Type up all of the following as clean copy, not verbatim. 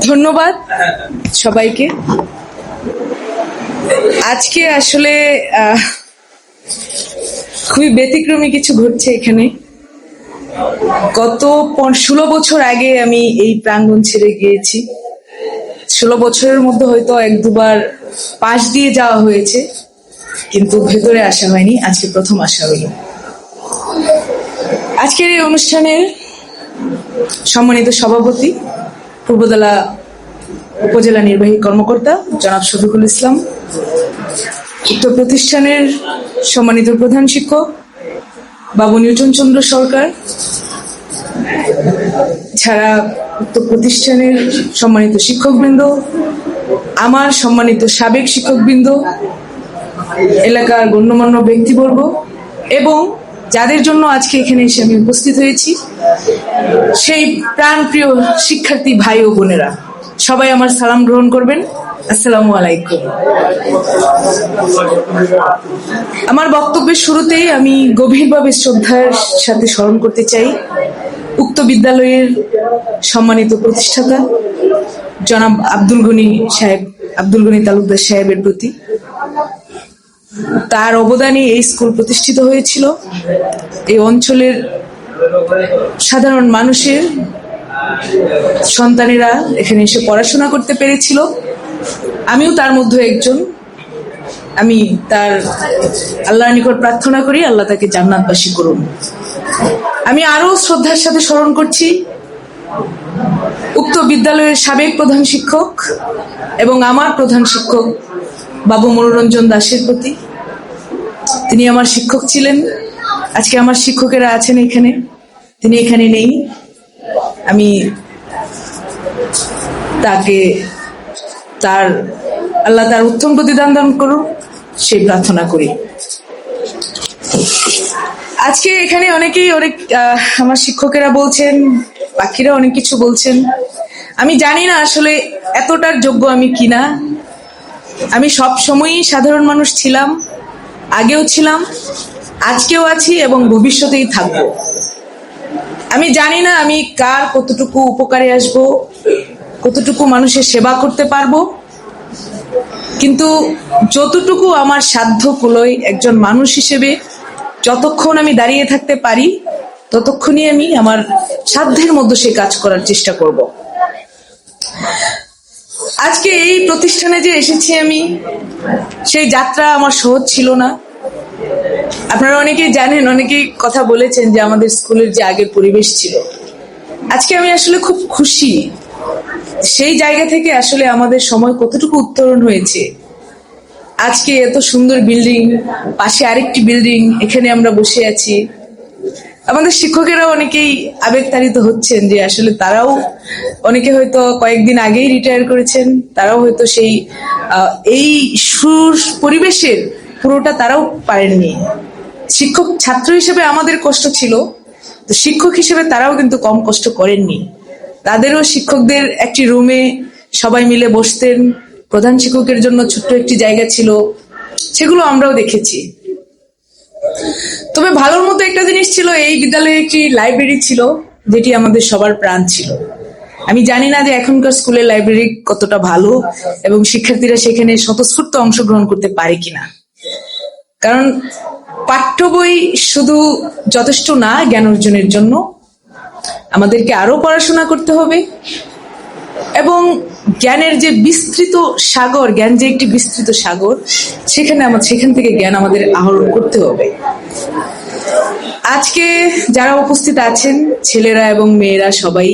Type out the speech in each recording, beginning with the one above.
ধন্যবাদ সবাইকে। আজকে আসলে খুবই ব্যতিক্রমী কিছু ঘটছে এখানে। গত 16 বছর আগে আমি এই প্রাঙ্গণ ছেড়ে গিয়েছি। 16 বছরের মধ্যে হয়তো 1-2 বার পাশ দিয়ে যাওয়া হয়েছে, কিন্তু ভেতরে আসা হয়নি। আজকে প্রথম আসা হলো। আজকের এই অনুষ্ঠানের সম্মানিত সভাপতি, পূর্বদলা উপজেলা নির্বাহী কর্মকর্তা জনাব শফিকুল ইসলাম, উক্ত প্রতিষ্ঠানের সম্মানিত প্রধান শিক্ষক বাবু নিউটন চন্দ্র সরকার, ছাড়া উক্ত প্রতিষ্ঠানের সম্মানিত শিক্ষকবৃন্দ, আমার সম্মানিত সাবেক শিক্ষকবৃন্দ, এলাকার গণ্যমান্য ব্যক্তিবর্গ এবং যাদের জন্য আজকে এখানে এসে আমি উপস্থিত হয়েছি সেই প্রাণপ্রিয় শিক্ষার্থী ভাই ও বোনেরা, সবাই আমার সালাম গ্রহণ করবেন। আসসালামু আলাইকুম। আমার বক্তব্যের শুরুতেই আমি গভীরভাবে শ্রদ্ধার সাথে স্মরণ করতে চাই উক্ত বিদ্যালয়ের সম্মানিত প্রতিষ্ঠাতা জনাব আব্দুল গনি তালুকদার সাহেবের প্রতি। তার অবদানে এই স্কুল প্রতিষ্ঠিত হয়েছিল। এই অঞ্চলের সাধারণ মানুষের সন্তানেরা এখানে এসে পড়াশোনা করতে পেরেছিল। আমিও তার মধ্যে একজন। আমি তার আল্লাহর নিকট প্রার্থনা করি আল্লাহ তাকে জান্নাতবাসী করুন। আমি আরো শ্রদ্ধার সাথে স্মরণ করছি উক্ত বিদ্যালয়ের সাবেক প্রধান শিক্ষক এবং আমার প্রধান শিক্ষক বাবু মনোরঞ্জন দাসের প্রতি। তিনি আমার শিক্ষক ছিলেন। আজকে আমার শিক্ষকেরা আছেন এখানে, তিনি এখানে নেই। আমি তাকে আল্লাহ তার উত্তম প্রতিদান দান করুন সেই প্রার্থনা করি। আজকে এখানে অনেক আমার শিক্ষকেরা বলছেন, বাকিরা অনেক কিছু বলছেন। আমি জানি না আসলে এতটার যোগ্য আমি কিনা। আমি সব সময়ই সাধারণ মানুষ ছিলাম, আগেও ছিলাম, আজকেও আছি এবং ভবিষ্যতেই থাকবো। আমি জানি না আমি কার কতটুকু উপকারে আসবো, কতটুকু মানুষের সেবা করতে পারবো, কিন্তু যতটুকু আমার সাধ্য কুলোয় একজন মানুষ হিসেবে যতক্ষণ আমি দাঁড়িয়ে থাকতে পারি ততক্ষণই আমি আমার সাধ্যের মধ্যে সে কাজ করার চেষ্টা করব। আজকে এই প্রতিষ্ঠানে যে এসেছি আমি, সেই যাত্রা আমার সহজ ছিল না। আপনারা অনেকেই জানেন, অনেকেই কথা বলেছেন যে আমাদের স্কুলের যে আগের পরিবেশ ছিল। আজকে আমি আসলে খুব খুশি সেই জায়গা থেকে আসলে আমাদের সময় কতটুকু উত্তরণ হয়েছে। আজকে এত সুন্দর বিল্ডিং, পাশে আরেকটি বিল্ডিং, এখানে আমরা বসে আছি। আমাদের শিক্ষকেরা অনেকেই আবেগতাড়িত হচ্ছেন যে আসলে তারাও, অনেকে হয়তো কয়েকদিন আগেই রিটায়ার করেছেন, তারাও হয়তো সেই এই পরিবেশের পুরোটা তারাও পারেননি। শিক্ষক ছাত্র হিসেবে আমাদের কষ্ট ছিল, তো শিক্ষক হিসেবে তারাও কিন্তু কম কষ্ট করেননি। তাদেরও শিক্ষকদের একটি রুমে সবাই মিলে বসতেন, প্রধান শিক্ষকের জন্য ছোট্ট একটি জায়গা ছিল, সেগুলো আমরাও দেখেছি। তবে ভালোর মতো একটা জিনিস ছিল, এই বিদ্যালয়ে একটি লাইব্রেরি ছিল যেটি আমাদের সবার প্রাণ ছিল। আমি জানি না যে এখনকার স্কুলের লাইব্রেরি কতটা ভালো এবং শিক্ষার্থীরা সেখানে স্বতঃস্ফূর্ত অংশগ্রহণ করতে পারে কিনা, কারণ পাঠ্য বই শুধু যথেষ্ট না জ্ঞান অর্জনের জন্য। আমাদেরকে আরো পড়াশোনা করতে হবে এবং জ্ঞানের যে বিস্তৃত সাগর, জ্ঞান যে একটি বিস্তৃত সাগর, সেখান থেকে জ্ঞান আমাদের আহরণ করতে হবে। আজকে যারা উপস্থিত আছেন, ছেলেরা এবং মেয়েরা সবাই,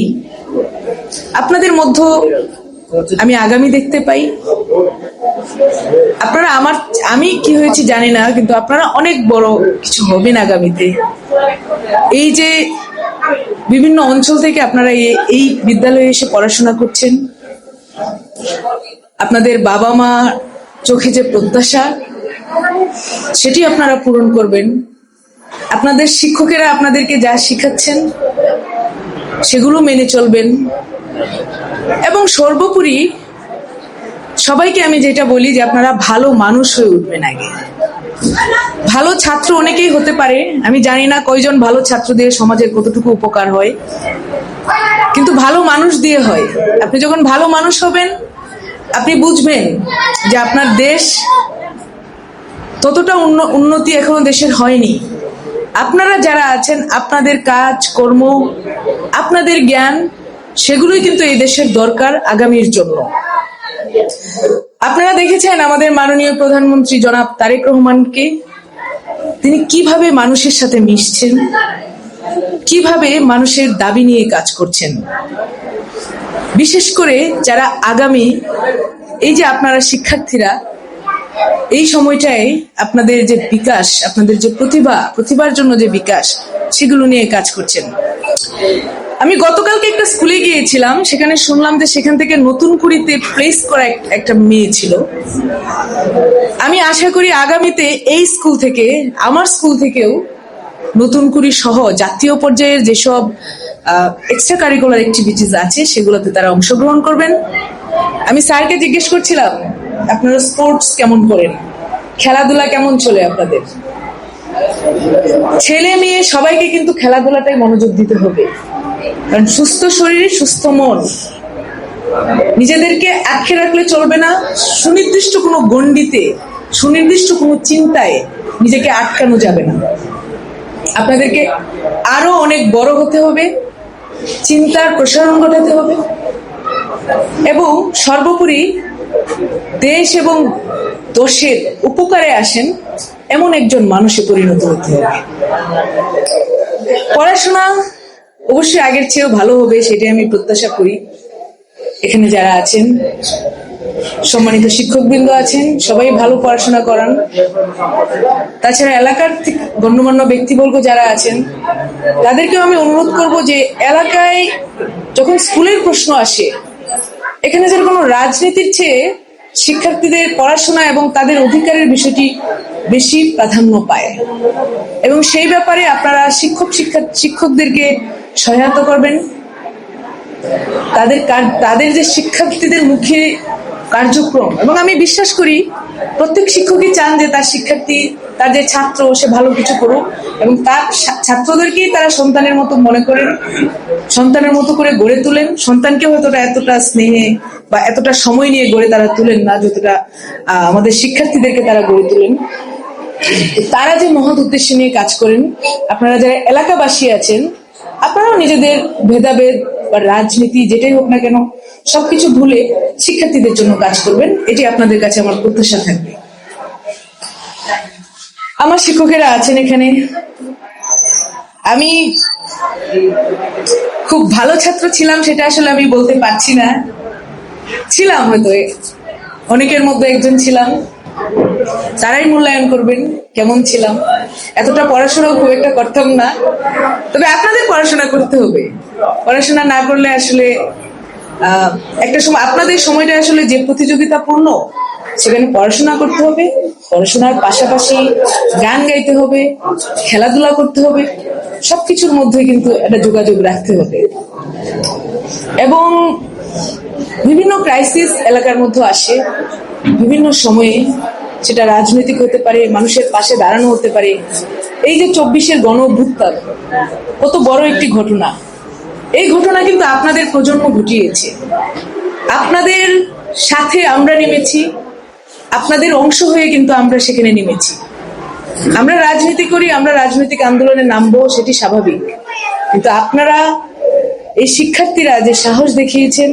আপনাদের মধ্যে আমি আগামী দেখতে পাই। আপনারা আমি কি হয়েছি জানি না, কিন্তু আপনারা অনেক বড় কিছু হবেন আগামীতে। এই যে বিভিন্ন অঞ্চল থেকে আপনারা এই বিদ্যালয়ে এসে পড়াশোনা করছেন, আপনাদের বাবা মা চোখে যে প্রত্যাশা সেটি আপনারা পূরণ করবেন। আপনাদের শিক্ষকেরা আপনাদেরকে যা শিখাচ্ছেন সেগুলো মেনে চলবেন এবং সর্বোপরি সবাইকে আমি যেটা বলি যে আপনারা ভালো মানুষ হয়ে উঠবেন আগে। ভালো ছাত্র অনেকেই হতে পারে, আমি জানি না কয়জন ভালো ছাত্র দিয়ে সমাজের কতটুকু উপকার হয়, কিন্তু ভালো মানুষ দিয়ে হয়। আপনি যখন ভালো মানুষ হবেন, আপনি বুঝবেন যে আপনার দেশ ততটা উন্নতি এখনো দেশের হয়নি। আপনারা যারা আছেন, আপনাদের কাজ কর্ম, আপনাদের জ্ঞান, সেগুলোই কিন্তু এই দেশের দরকার আগামীর জন্য। আপনারা দেখেছেন আমাদের মাননীয় প্রধানমন্ত্রী জনাব তারেক রহমানকে, তিনি কিভাবে মানুষের সাথে মিশছেন, কিভাবে মানুষের দাবি নিয়ে কাজ করছেন। বিশেষ করে যারা আগামী, এই যে আপনারা শিক্ষার্থীরা, এই সময়টায় আপনাদের যে বিকাশ, আপনাদের যে প্রতিভার জন্য যে বিকাশ, সেগুলো নিয়ে কাজ করছেন। আমি গতকালকে একটা স্কুলে গিয়েছিলাম, সেখানে শুনলাম যে সেখান থেকে নতুন কুড়িতে প্লেস করা একটা মেয়ে ছিল। আমি আশা করি আগামীতে এই স্কুল থেকে, আমার স্কুল থেকেও নতুন কুড়ি সহ জাতীয় পর্যায়ের যেসব এক্সট্রা কারিকুলার অ্যাক্টিভিটিস আছে সেগুলোতে তারা অংশগ্রহণ করবেন। আমি স্যারকে জিজ্ঞেস করছিলাম, আপনারা স্পোর্টস কেমন করেন, খেলাধুলা কেমন চলে আপনাদের? ছেলে মেয়ে সবাইকে কিন্তু খেলাধুলাটাই মনোযোগ দিতে হবে, কারণ সুস্থ শরীর সুস্থ মন। নিজেদেরকে আটকে রাখলে চলবে না, সুনির্দিষ্ট কোনো গণ্ডিতে, সুনির্দিষ্ট কোনো চিন্তায় নিজেকে আটকানো যাবে না। আপনাদেরকে আরো অনেক বড় হতে হবে, চিন্তার প্রসারণ ঘটাতে হবে, এবং সর্বোপরি দেশ এবং দেশের উপকারে আসেন এমন একজন মানুষে পরিণত হতে হবে। পড়াশোনা অবশ্যই আগের চেয়েও ভালো হবে, সেটাই আমি প্রত্যাশা করি। এখানে যারা আছেন, সম্মানিত শিক্ষকবৃন্দ আছেন, সবাই ভালো পড়াশোনা করান। তাছাড়া এলাকার গণ্যমান্য ব্যক্তিবর্গ যারা আছেন, তাদেরকেও আমি অনুরোধ করব যে এলাকায় যখন স্কুলের প্রশ্ন আসে, এখানে যেন কোনো রাজনীতির চেয়ে শিক্ষার্থীদের পড়াশোনা এবং তাদের অধিকারের বিষয়টি বেশি প্রাধান্য পায়, এবং সেই ব্যাপারে আপনারা শিক্ষকদেরকে সহায়তা করবেন। তাদের যে শিক্ষার্থীদের মুখে কার্যক্রম, এবং আমি বিশ্বাস করি প্রত্যেক শিক্ষকই চান যে তার শিক্ষার্থী, তার যে ছাত্র, সে ভালো কিছু করুক, এবং তার ছাত্রদেরকেই তারা সন্তানের মতো মনে করেন, সন্তানের মতো করে গড়ে তোলেন। সন্তানকে হয়তো এতটা স্নেহে বা এতটা সময় নিয়ে গড়ে তারা তুলেন না, যতটা আমাদের শিক্ষার্থীদেরকে তারা গড়ে তোলেন। তারা যে মহৎ উদ্দেশ্য নিয়ে কাজ করেন, আপনারা যারা এলাকাবাসী আছেন, আপনারাও নিজেদের ভেদাভেদ বা রাজনীতি যেটাই হোক না কেন, সবকিছু ভুলে শিক্ষার্থীদের জন্য কাজ করবেন, এটি আপনাদের কাছে আমার প্রত্যাশা থাকবে। আমার শিক্ষকেরা আছেন এখানে, আমি খুব ভালো ছাত্র ছিলাম সেটা আসলে আমি বলতে পারছি না, ছিলাম হয়তো অনেকের মধ্যে একজন ছিলাম, তারাই মূল্যায়ন করবেন কেমন ছিলাম। এতটা পড়াশোনাও খুব একটা করতাম না, তবে আপনাদের পড়াশোনা করতে হবে। পড়াশোনা না করলে আসলে একটা সময়, আপনাদের সময়টা আসলে যে প্রতিযোগিতাপূর্ণ, সেখানে পড়াশোনা করতে হবে, পড়াশোনার পাশাপাশি গান গাইতে হবে, খেলাধুলা করতে হবে, সবকিছুর মধ্যে কিন্তু একটা যোগাযোগ রাখতে হবে। এবং বিভিন্ন ক্রাইসিস এলাকার মধ্যে আসে বিভিন্ন সময়ে, সেটা রাজনৈতিক হতে পারে, মানুষের পাশে দাঁড়ানো হতে পারে। এই যে 24-এর গণ অভ্যুত্থান কত বড় একটি ঘটনা, এই ঘটনা কিন্তু আপনাদের প্রজন্ম ঘটিয়েছে। আপনাদের সাথে আমরা নেমেছি, আপনাদের অংশ হয়ে কিন্তু আমরা সেখানে নেমেছি। আমরা রাজনীতি করি, আমরা রাজনৈতিক আন্দোলনে নামবো, সেটি স্বাভাবিক, কিন্তু আপনারা, এই শিক্ষার্থীরা যে সাহস দেখিয়েছেন,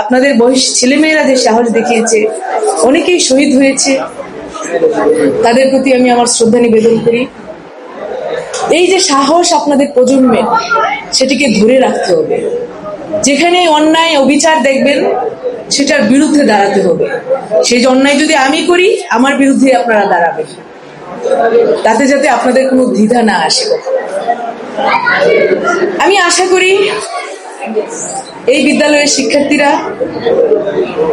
আপনাদের বয়স ছেলেমেয়েরা যে সাহস দেখিয়েছে, অনেকেই শহীদ হয়েছে, তাদের প্রতি আমি আমার শ্রদ্ধা নিবেদন করি। এই যে সাহস আপনাদের প্রজন্মের, সেটিকে ধরে রাখতে হবে। যেখানে অন্যায় অবিচার দেখবেন, সেটার বিরুদ্ধে দাঁড়াতে হবে। সেই যে অন্যায় যদি আমি করি, আমার বিরুদ্ধে আপনারা দাঁড়াবেন, তাতে যাতে আপনাদের কোনো দ্বিধা না আসে। আমি আশা করি এই বিদ্যালয়ের শিক্ষার্থীরা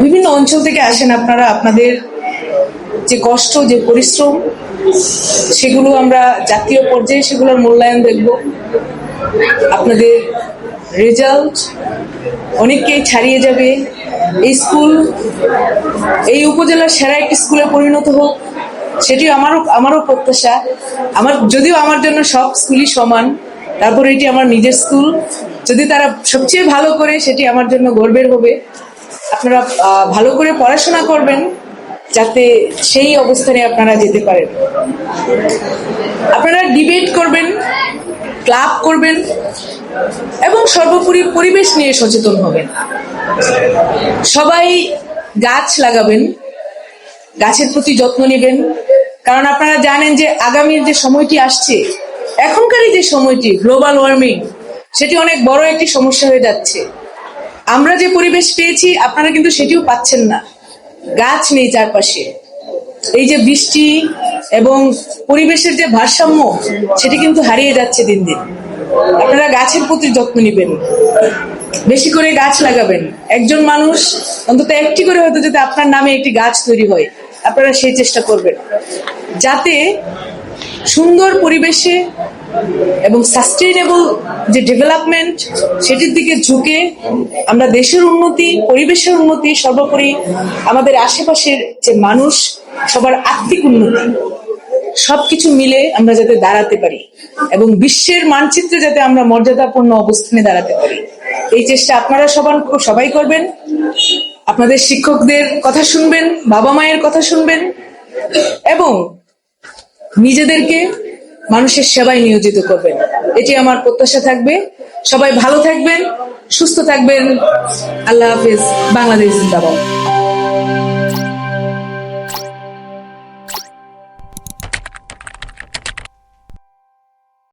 বিভিন্ন অঞ্চল থেকে আসেন, আপনারা আপনাদের যে কষ্ট, যে পরিশ্রম, সেগুলো আমরা জাতীয় পর্যায়ে সেগুলোর মূল্যায়ন দেখব। আপনাদের রেজাল্ট অনেককেই ছাড়িয়ে যাবে। এই স্কুল এই উপজেলার সেরা একটি স্কুলে পরিণত হোক, সেটিও আমারও প্রত্যাশা। যদিও আমার জন্য সব স্কুলই সমান, তারপরে এটি আমার নিজের স্কুল, যদি তারা সবচেয়ে ভালো করে সেটি আমার জন্য গর্বের হবে। আপনারা ভালো করে পড়াশোনা করবেন যাতে সেই অবস্থানে আপনারা যেতে পারেন। আপনারা ডিবেট করবেন, ক্লাব করবেন এবং সর্বোপরি পরিবেশ নিয়ে সচেতন হবেন। সবাই গাছ লাগাবেন, গাছের প্রতি যত্ন নেবেন, কারণ আপনারা জানেন যে আগামীর যে সময়টি আসছে, এখনকারই যে সময়টি গ্লোবাল ওয়ার্মিং, সেটি অনেক বড় একটি সমস্যা হয়ে যাচ্ছে। আমরা যে পরিবেশ পেয়েছি আপনারা কিন্তু সেটিও পাচ্ছেন না, গাছ নেই চারপাশে। এই যে বৃষ্টি এবং পরিবেশের যে ভারসাম্য, সেটি কিন্তু হারিয়ে যাচ্ছে দিন দিন। আপনারা গাছের প্রতি যত্ন নেবেন, বেশি করে গাছ লাগাবেন। একজন মানুষ অন্তত একটি করে হয়তো যদি আপনার নামে একটি গাছ তৈরি হয়, আপনারা সেই চেষ্টা করবেন যাতে সুন্দর পরিবেশে এবং সাস্টেইনেবল যে ডেভেলপমেন্ট, সেটির দিকে ঝুঁকে আমরা দেশের উন্নতি, পরিবেশের উন্নতি, সর্বোপরি আমাদের আশেপাশের যে মানুষ, সবার আর্থিক উন্নতি, সবকিছু মিলে আমরা যাতে দাঁড়াতে পারি এবং বিশ্বের মানচিত্রে যাতে আমরা মর্যাদাপূর্ণ অবস্থানে দাঁড়াতে পারি, এই চেষ্টা আপনারা সবাই করবেন। আপনাদের শিক্ষকদের কথা শুনবেন, বাবা মায়ের কথা শুনবেন এবং নিজেদেরকে মানুষের সেবায় নিয়োজিত করবেন। এটি আমার প্রত্যাশা থাকবে। সবাই ভালো থাকবেন, সুস্থ থাকবেন। আল্লাহ হাফেজ। বাংলাদেশ জিন্দাবাদ।